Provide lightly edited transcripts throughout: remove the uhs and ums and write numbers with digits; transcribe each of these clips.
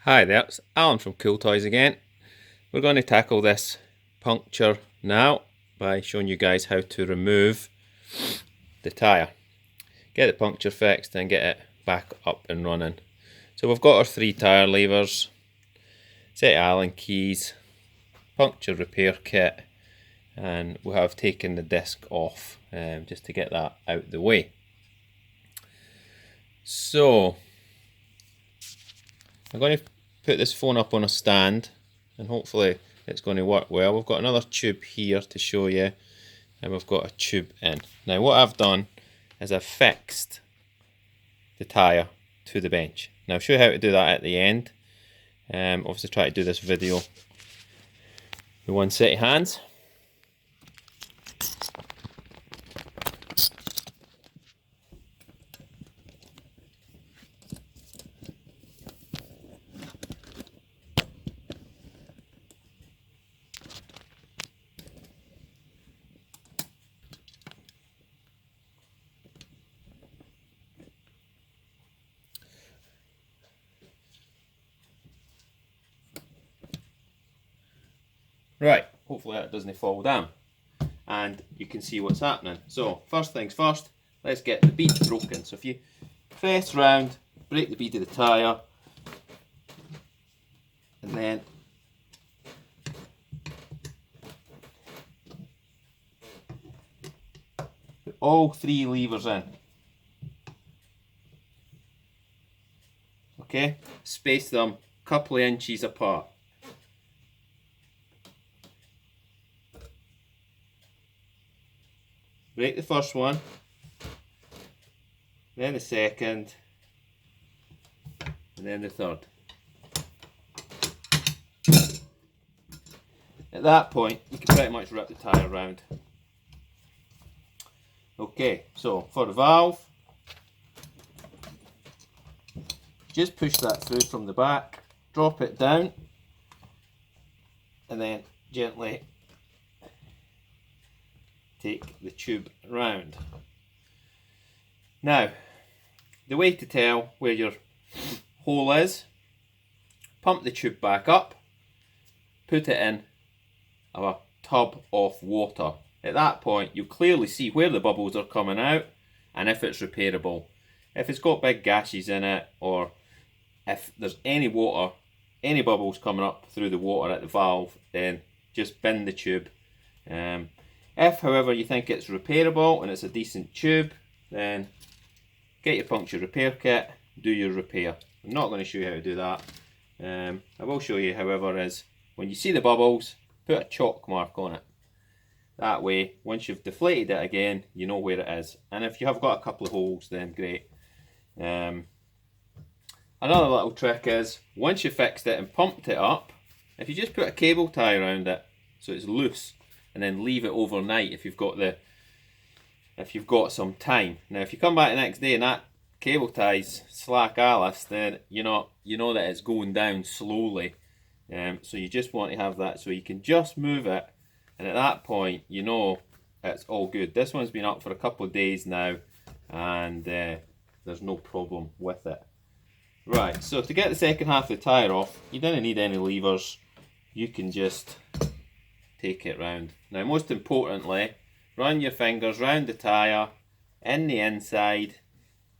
Hi there, it's Alan from Cool Toys again. We're going to tackle this puncture now by showing you guys how to remove the tyre. Get the puncture fixed and get it back up and running. So we've got our 3 tyre levers, set of Allen keys, puncture repair kit, and we have taken the disc off just to get that out of the way. So I'm going to put this phone up on a stand and hopefully it's going to work well. We've got another tube here to show you, and we've got a tube in. Now what I've done is I've fixed the tyre to the bench. Now I'll show you how to do that at the end. Obviously try to do this video with one set of hands. Right, hopefully that doesn't fall down and you can see what's happening. So first things first, let's get the bead broken. So if you press round, break the bead of the tyre, and then put all 3 levers in. Okay, space them a couple of inches apart. Break the first one, then the second, and then the third. At that point, you can pretty much wrap the tyre around. Okay, so for the valve, just push that through from the back, drop it down, and then gently take the tube round. Now, the way to tell where your hole is, pump the tube back up, put it in a tub of water. At that point, you'll clearly see where the bubbles are coming out and if it's repairable. If it's got big gashes in it, or if there's any water, any bubbles coming up through the water at the valve, then just bin the tube. If, however, you think it's repairable and it's a decent tube, then get your puncture repair kit, do your repair. I'm not going to show you how to do that. I will show you, however, is when you see the bubbles, put a chalk mark on it. That way, once you've deflated it again, you know where it is. And if you have got a couple of holes, then great. Another little trick is, once you've fixed it and pumped it up, if you just put a cable tie around it so it's loose, and then leave it overnight if you've got some time. Now if you come back the next day and that cable tie's slack Alice, then you know that it's going down slowly. So you just want to have that so you can just move it, and at that point you know it's all good. This one's been up for a couple of days now, and there's no problem with it. Right, so to get the second half of the tyre off, you don't need any levers. You can just take it round. Now most importantly, run your fingers round the tyre, in the inside,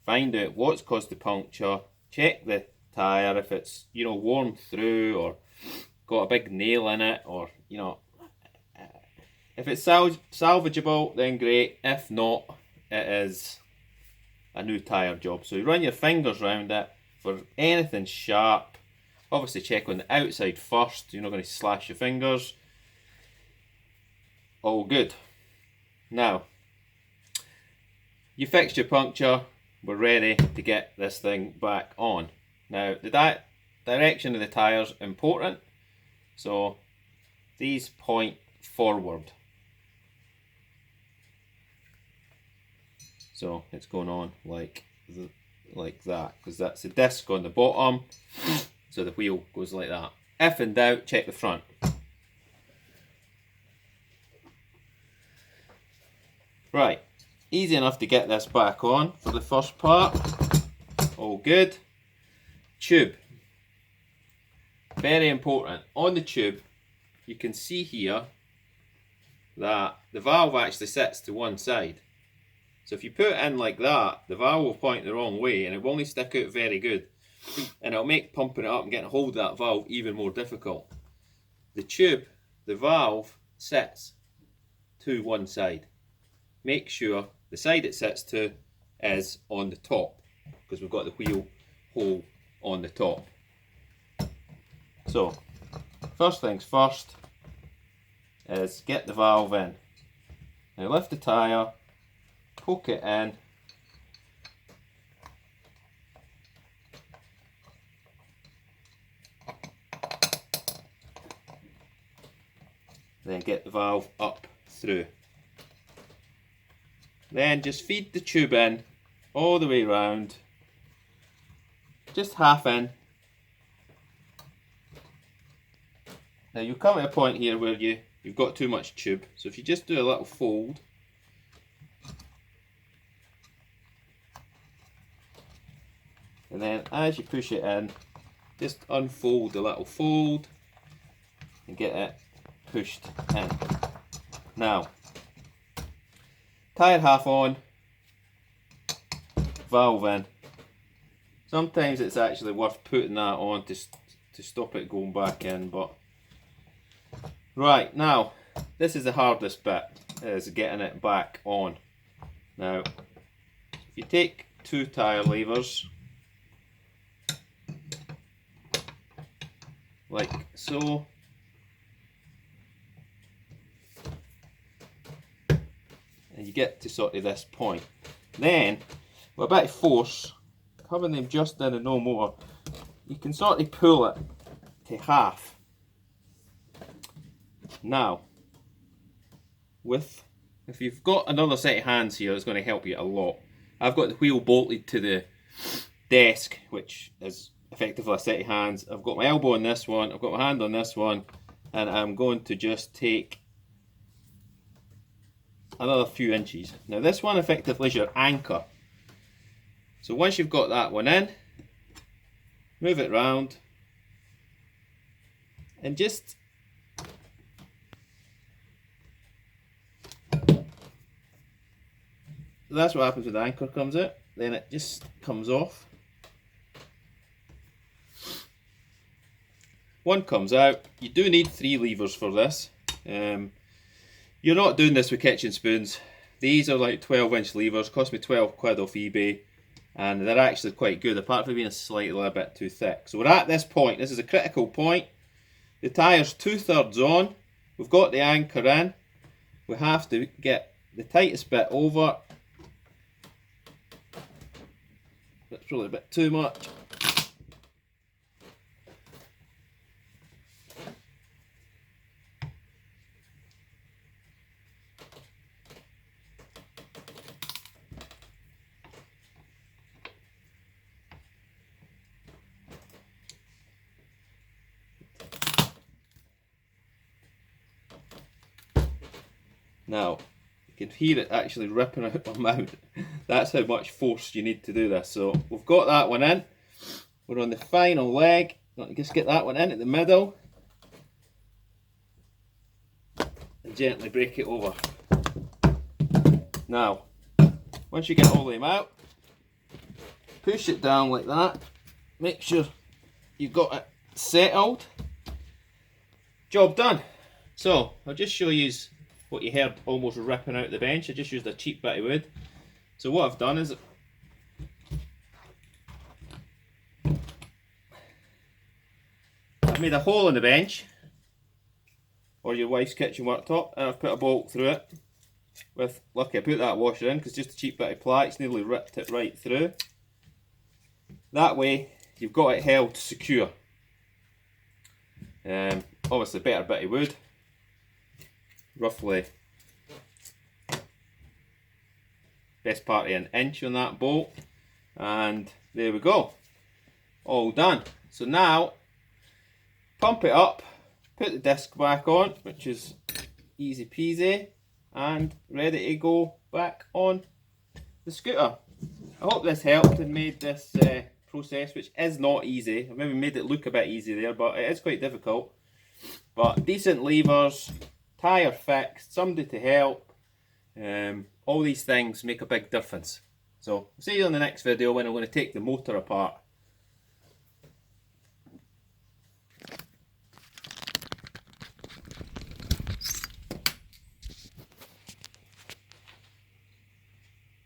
find out what's caused the puncture, check the tyre if it's worn through or got a big nail in it, or if it's salvageable, then great. If not, it is a new tyre job. So you run your fingers round it for anything sharp. Obviously check on the outside first, you're not going to slash your fingers. All good. Now, you fixed your puncture, we're ready to get this thing back on. Now, the direction of the tyres important, so these point forward. So it's going on like that, because that's the disc on the bottom, so the wheel goes like that. If in doubt, check the front. Right, easy enough to get this back on for the first part. All good. Tube. very important, on the tube you can see here that the valve actually sits to one side. So if you put it in like that, the valve will point the wrong way and it will only stick out very good. And it'll make pumping it up and getting hold of that valve even more difficult. The tube, the valve, sits to one side. Make sure the side it sits to is on the top, because we've got the wheel hole on the top. So, first things first is get the valve in. Now lift the tyre, poke it in, then get the valve up through. Then just feed the tube in all the way round, just half in. Now you'll come at a point here where you've got too much tube, so if you just do a little fold, and then as you push it in, just unfold the little fold and get it pushed in. Now, tyre half on, valve in. Sometimes it's actually worth putting that on to stop it going back in, but right, now this is the hardest bit, is getting it back on. Now if you take two tyre levers like so, and you get to sort of this point, then with a bit of force, having them just in and no more, you can sort of pull it to half. Now, if you've got another set of hands here, it's going to help you a lot. I've got the wheel bolted to the desk, which is effectively a set of hands. I've got my elbow on this one, I've got my hand on this one, and I'm going to just take another few inches. Now this one effectively is your anchor. So once you've got that one in, move it round and just that's what happens when the anchor comes out, then it just comes off. One comes out. You do need 3 levers for this. You're not doing this with kitchen spoons. These are like 12-inch levers, cost me 12 quid off eBay, and they're actually quite good, apart from being a slightly little bit too thick. So we're at this point, this is a critical point. The tyre's 2/3 on, we've got the anchor in, we have to get the tightest bit over. That's probably a bit too much. Now, you can hear it actually ripping out my mouth. That's how much force you need to do this. So we've got that one in. We're on the final leg. Just get that one in at the middle. And gently break it over. Now, once you get all of them out, push it down like that. Make sure you've got it settled. Job done. So, I'll just show you what you heard almost ripping out the bench. I just used a cheap bit of wood. So what I've done is I've made a hole in the bench, or your wife's kitchen worktop, and I've put a bolt through it. Lucky I put that washer in, because just a cheap bit of ply, it's nearly ripped it right through. That way you've got it held secure. Obviously better bit of wood. Roughly best part of an inch on that bolt, and there we go, all done. So now pump it up, put the disc back on, which is easy peasy, and ready to go back on the scooter. I hope this helped and made this process, which is not easy. I've maybe made it look a bit easy there, but it is quite difficult. But decent levers, tyre fixed, somebody to help, all these things make a big difference. So, I'll see you in the next video when I'm going to take the motor apart.